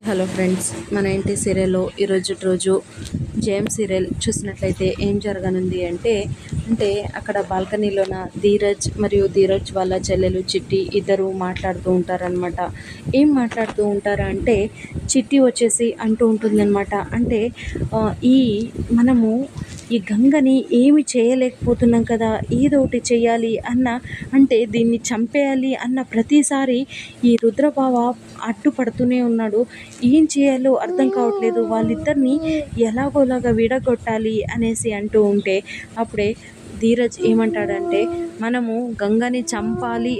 Hello friends, మన ఇంటి సీరియల్లో ఈరోజు రోజు జేమ్స్ సీరియల్ చూసినట్లయితే ఏం జరగనుంది అంటే అక్కడ బాల్కనీలోన ధీరజ్ మరియు ధీరజ్ వాళ్ళ చెల్లెలు చిట్టి ఇద్దరు మాట్లాడుతూ ఉంటారనమాట. ఏం మాట్లాడుతూ ఉంటారా అంటే చిట్టి వచ్చేసి అంటూ ఉంటుందన్నమాట. అంటే ఈ మనము ఈ గంగని ఏమి చేయలేకపోతున్నాం కదా, ఏదో ఒకటి చేయాలి అంటే దీన్ని చంపేయాలి అన్న ప్రతిసారి ఈ రుద్రబావ అడ్డుపడుతూనే ఉన్నాడు. ఏం చేయాలో అర్థం కావట్లేదు, వాళ్ళిద్దరిని ఎలాగోలాగా విడగొట్టాలి అనేసి అంటూ ఉంటే అప్పుడే ధీరజ్ ఏమంటాడంటే, మనము గంగని చంపాలి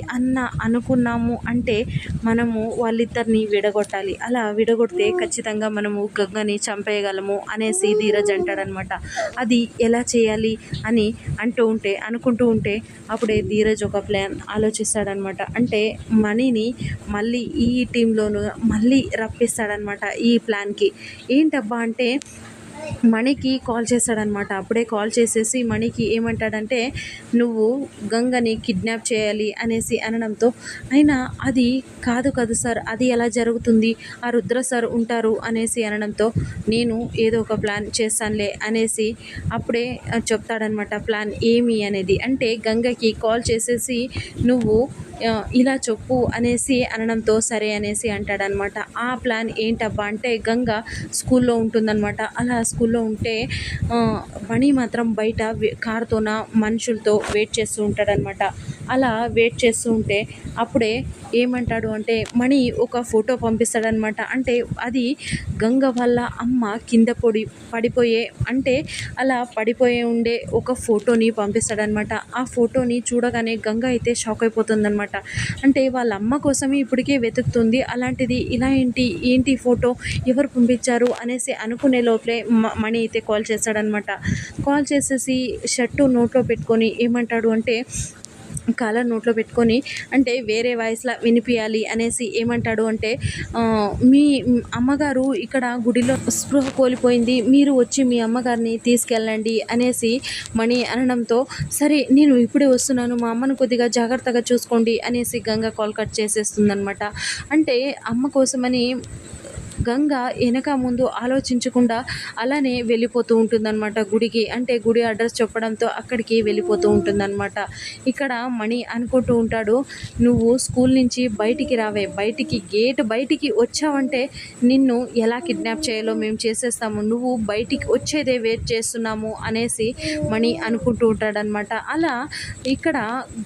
అనుకున్నాము అంటే మనము వాళ్ళిద్దరిని విడగొట్టాలి, అలా విడగొడితే ఖచ్చితంగా మనము గంగని చంపేయగలము అనేసి ధీరజ్ అంటాడనమాట. అది ఎలా చేయాలి అని అనుకుంటూ ఉంటే అప్పుడే ధీరజ్ ఒక ప్లాన్ ఆలోచిస్తాడనమాట. అంటే మనీని మళ్ళీ ఈ టీంలోను మళ్ళీ రప్పిస్తాడనమాట ఈ ప్లాన్కి. ఏంటబ్బా అంటే మణికి కాల్ చేశాడనమాట. అప్పుడే కాల్ చేసేసి మణికి ఏమంటాడంటే, నువ్వు గంగని కిడ్నాప్ చేయాలి అనేసి అనడంతో, అయినా అది కాదు కదా సార్, అది ఎలా జరుగుతుంది, ఆ రుద్ర సార్ ఉంటారు అనేసి అనడంతో, నేను ఏదో ఒక ప్లాన్ చేస్తానులే అనేసి అప్పుడే చెప్తాడనమాట. ప్లాన్ ఏమి అనేది అంటే గంగకి కాల్ చేసేసి నువ్వు ఇలా చెప్పు అనేసి అనడంతో సరే అనేసి అంటాడనమాట. ఆ ప్లాన్ ఏంటబ్బా అంటే గంగ స్కూల్లో ఉంటుందన్నమాట. అలా స్కూల్లో ఉంటే మణి మాత్రం బయట కారుతోన మనుషులతో వెయిట్ చేస్తూ ఉంటాడనమాట. అలా వెయిట్ చేస్తూ ఉంటే అప్పుడే ఏమంటాడు అంటే మణి ఒక ఫోటో పంపిస్తాడనమాట. అంటే అది గంగ వాళ్ళ అమ్మ కింద పడిపోయే అంటే అలా పడిపోయే ఉండే ఒక ఫోటోని పంపిస్తాడనమాట. ఆ ఫోటోని చూడగానే గంగ అయితే షాక్ అయిపోతుందనమాట. అంటే వాళ్ళ అమ్మ కోసమే ఇప్పటికే వెతుకుతుంది, అలాంటిది ఇలా ఏంటి ఫోటో ఎవరు పంపించారు అనేసి అనుకునే లోపలే మణి అయితే కాల్ చేస్తాడనమాట. కాల్ చేసేసి షర్టు నోట్లో పెట్టుకొని ఏమంటాడు అంటే కాలర్ నోట్లో పెట్టుకొని అంటే వేరే వాయిస్లా వినిపించాలి అనేసి ఏమంటాడు అంటే, మీ అమ్మగారు ఇక్కడ గుడిలో స్పృహ కోల్పోయింది, మీరు వచ్చి మీ అమ్మగారిని తీసుకెళ్ళండి అనేసి మణి అనడంతో, సరే నేను ఇప్పుడే వస్తున్నాను, మా అమ్మను కొద్దిగా జాగ్రత్తగా చూసుకోండి అనేసి గంగ కాల్ కట్ చేసేస్తుందనమాట. అంటే అమ్మ కోసమని గంగ వెనక ముందు ఆలోచించకుండా అలానే వెళ్ళిపోతూ ఉంటుందన్నమాట గుడికి. అంటే గుడి అడ్రస్ చెప్పడంతో అక్కడికి వెళ్ళిపోతూ ఉంటుందన్నమాట. ఇక్కడ మణి అనుకుంటూ ఉంటాడు, నువ్వు స్కూల్ నుంచి బయటికి రావే, గేట్ బయటికి వచ్చావంటే నిన్ను ఎలా కిడ్నాప్ చేయాలో మేము చేసేస్తాము, నువ్వు బయటికి వచ్చేదే వెయిట్ చేస్తున్నాము అనేసి మణి అనుకుంటూ ఉంటాడనమాట. అలా ఇక్కడ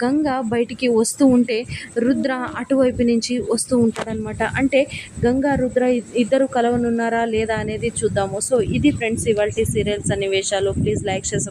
గంగ బయటికి వస్తూ ఉంటే రుద్ర అటువైపు నుంచి వస్తూ ఉంటాడనమాట. అంటే గంగా రుద్ర ఇద్దరు కలవనున్నారా లేదా అనేది చూద్దాము. సో ఇది ఫ్రెండ్స్ ఇవాల్టి సీరియల్ సన్నివేశాలు. ప్లీజ్ లైక్ చేసి